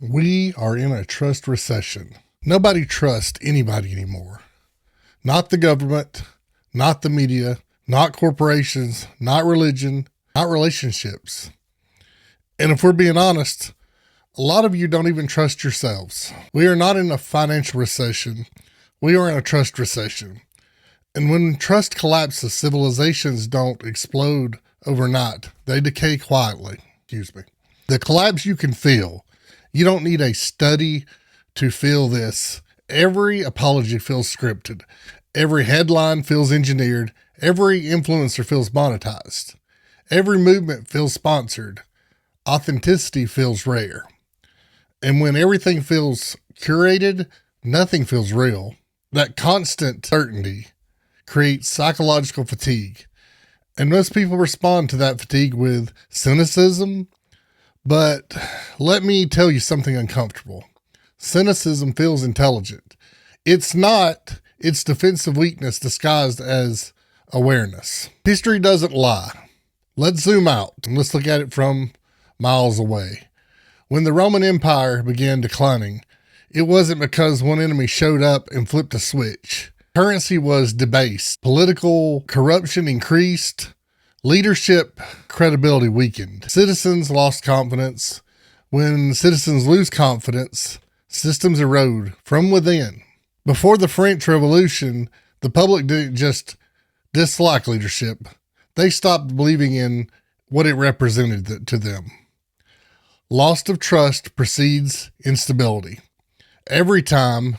We are in a trust recession. Nobody trusts anybody anymore. Not the government, not the media, not corporations, not religion, not relationships. And if we're being honest, a lot of you don't even trust yourselves. We are not in a financial recession. We are in a trust recession. And when trust collapses, civilizations don't explode overnight. They decay quietly. The collapse you can feel. You don't need a study to feel this. Every apology feels scripted. Every headline feels engineered. Every influencer feels monetized. Every movement feels sponsored. Authenticity feels rare. And when everything feels curated, nothing feels real. That constant certainty creates psychological fatigue. And most people respond to that fatigue with cynicism. But let me tell you something uncomfortable. Cynicism feels intelligent. It's not. It's defensive weakness disguised as awareness. History doesn't lie. Let's zoom out and let's look at it from miles away. When the Roman Empire began declining, it wasn't because one enemy showed up and flipped a switch. Currency was debased. Political corruption increased. Leadership credibility weakened. Citizens lost confidence. When citizens lose confidence, systems erode from within. Before the French Revolution, the public didn't just dislike leadership. They stopped believing in what it represented to them. Loss of trust precedes instability. Every time,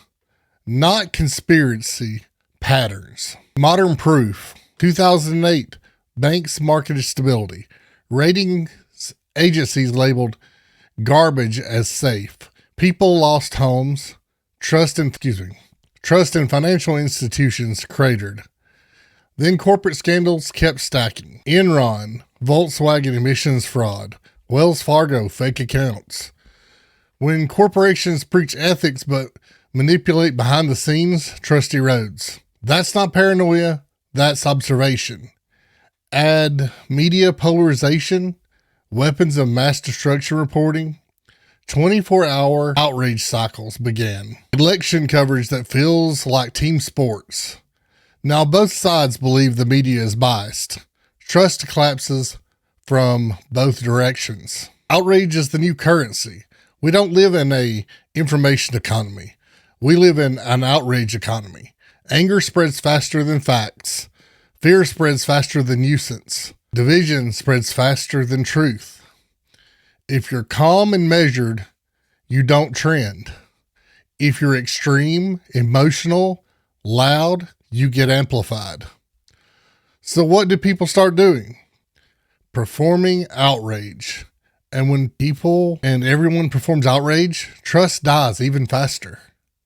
not conspiracy, patterns. Modern proof, 2008, banks marketed stability. Ratings agencies labeled garbage as safe. People lost homes. Trust in financial institutions cratered. Then corporate scandals kept stacking. Enron, Volkswagen emissions fraud, Wells Fargo fake accounts. When corporations preach ethics but manipulate behind the scenes, trust erodes. That's not paranoia, that's observation. Add media polarization, weapons of mass destruction reporting, 24-hour outrage cycles began. Election coverage that feels like team sports. Now both sides believe the media is biased. Trust collapses from both directions. Outrage is the new currency. We don't live in an information economy. We live in an outrage economy. Anger spreads faster than facts. Fear spreads faster than nuisance. Division spreads faster than truth. If you're calm and measured, you don't trend. If you're extreme, emotional, loud, you get amplified. So what do people start doing? Performing outrage. And when people and everyone performs outrage, trust dies even faster.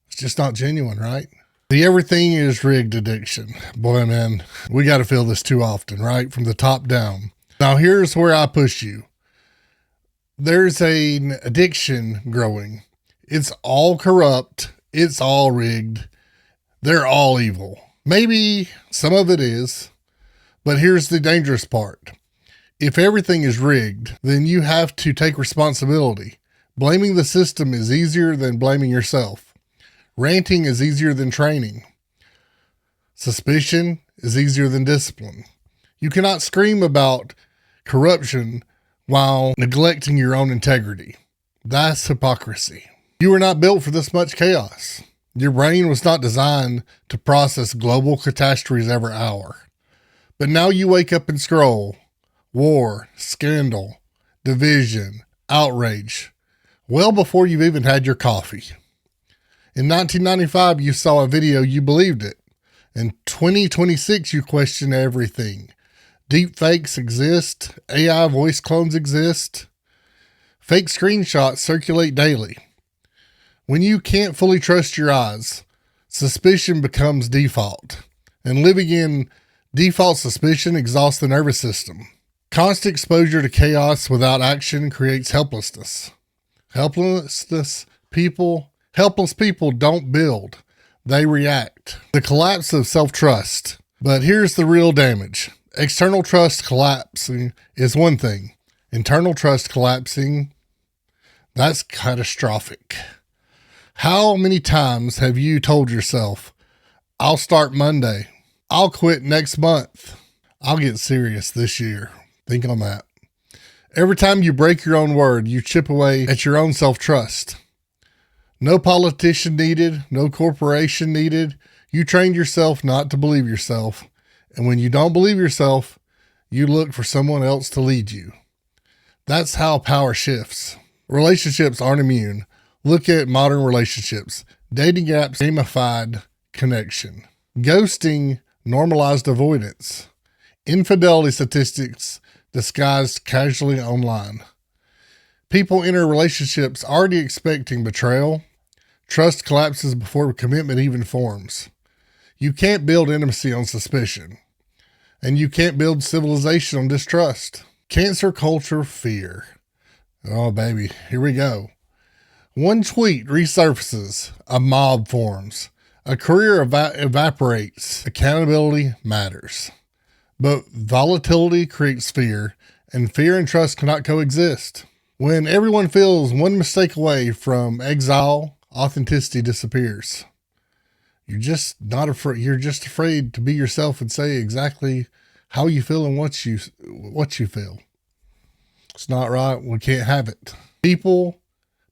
It's just not genuine, right? The everything is rigged addiction. Boy, man, we got to feel this too often, right? From the top down. Now, here's where I push you. There's an addiction growing. It's all corrupt. It's all rigged. They're all evil. Maybe some of it is, but here's the dangerous part. If everything is rigged, then you have to take responsibility. Blaming the system is easier than blaming yourself. Ranting is easier than training. Suspicion is easier than discipline. You cannot scream about corruption while neglecting your own integrity. That's hypocrisy. You were not built for this much chaos. Your brain was not designed to process global catastrophes every hour. But now you wake up and scroll. War, scandal, division, outrage. Well before you've even had your coffee. In 1995, you saw a video, you believed it. In 2026, you question everything. Deep fakes exist. AI voice clones exist. Fake screenshots circulate daily. When you can't fully trust your eyes, suspicion becomes default. And living in default suspicion exhausts the nervous system. Constant exposure to chaos without action creates helplessness. Helpless people don't build, they react. The collapse of self-trust. But here's the real damage. External trust collapsing is one thing. Internal trust collapsing, That's catastrophic. How many times have you told yourself, I'll start Monday, I'll quit next month, I'll get serious this year? Think on that. Every time you break your own word, you chip away at your own self-trust. No politician needed, no corporation needed. You trained yourself not to believe yourself. And when you don't believe yourself, you look for someone else to lead you. That's how power shifts. Relationships aren't immune. Look at modern relationships. Dating apps gamified connection. Ghosting normalized avoidance. Infidelity statistics disguised casually online. People enter relationships already expecting betrayal. Trust collapses before commitment even forms. You can't build intimacy on suspicion. And you can't build civilization on distrust. Cancer culture fear. Oh, baby, here we go. One tweet resurfaces, a mob forms. A career evaporates. Accountability matters. But volatility creates fear, and fear and trust cannot coexist. When everyone feels one mistake away from exile, authenticity disappears. You're just not afraid. You're just afraid to be yourself and say exactly how you feel and what you feel. It's not right. We can't have it. People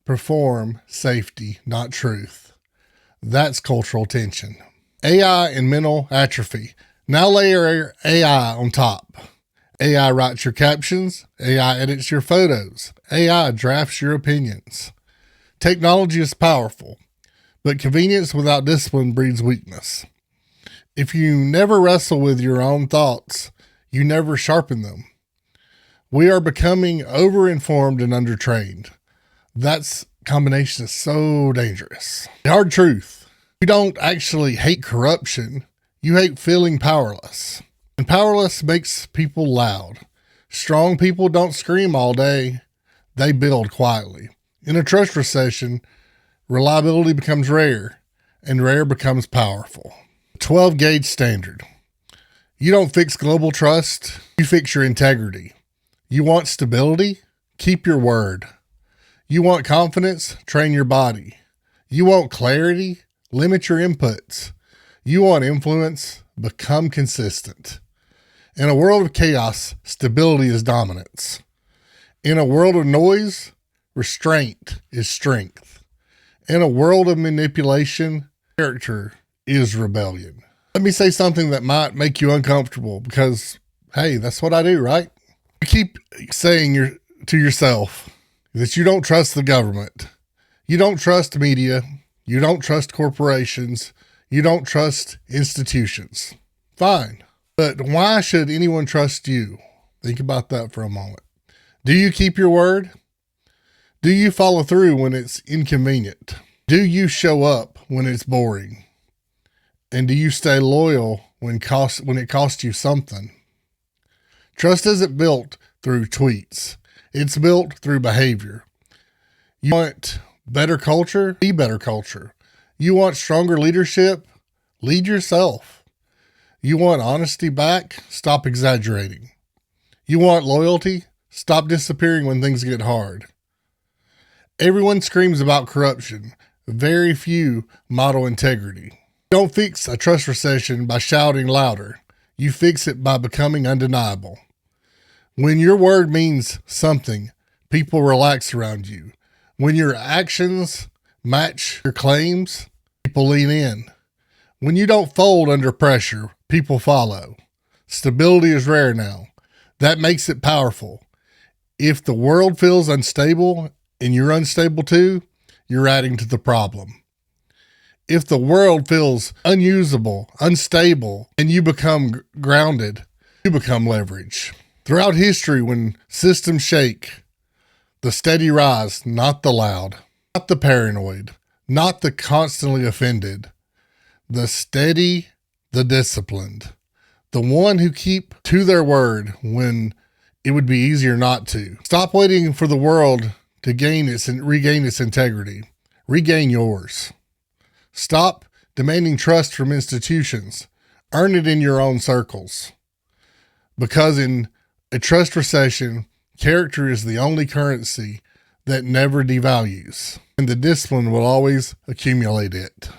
perform safety, not truth. That's cultural tension. AI and mental atrophy. Now layer AI on top. AI writes your captions. AI edits your photos. AI drafts your opinions. Technology is powerful, but convenience without discipline breeds weakness. If you never wrestle with your own thoughts, you never sharpen them. We are becoming over-informed and undertrained. That combination is so dangerous. The hard truth. You don't actually hate corruption. You hate feeling powerless. And powerless makes people loud. Strong people don't scream all day. They build quietly. In a trust recession, reliability becomes rare, and rare becomes powerful. 12-gauge standard. You don't fix global trust. You fix your integrity. You want stability? Keep your word. You want confidence? Train your body. You want clarity? Limit your inputs. You want influence? Become consistent. In a world of chaos, stability is dominance. In a world of noise, restraint is strength. In a world of manipulation, character is rebellion. Let me say something that might make you uncomfortable because, hey, that's what I do, right? You keep saying to yourself that you don't trust the government. You don't trust media. You don't trust corporations. You don't trust institutions. Fine. But why should anyone trust you? Think about that for a moment. Do you keep your word? Do you follow through when it's inconvenient? Do you show up when it's boring? And do you stay loyal when it costs you something? Trust isn't built through tweets. It's built through behavior. You want better culture? Be better culture. You want stronger leadership? Lead yourself. You want honesty back? Stop exaggerating. You want loyalty? Stop disappearing when things get hard. Everyone screams about corruption. Very few model integrity. Don't fix a trust recession by shouting louder. You fix it by becoming undeniable. When your word means something, people relax around you. When your actions match your claims, people lean in. When you don't fold under pressure, people follow. Stability is rare now. That makes it powerful. If the world feels unstable and you're unstable too, you're adding to the problem. If the world feels unusable, unstable, and you become grounded, you become leverage. Throughout history, when systems shake, the steady rise, not the loud, not the paranoid, not the constantly offended, the steady, the disciplined, the one who keep to their word when it would be easier not to. Stop waiting for the world to regain its integrity. Regain yours. Stop demanding trust from institutions. Earn it in your own circles. Because in a trust recession, character is the only currency that never devalues, and the discipline will always accumulate it.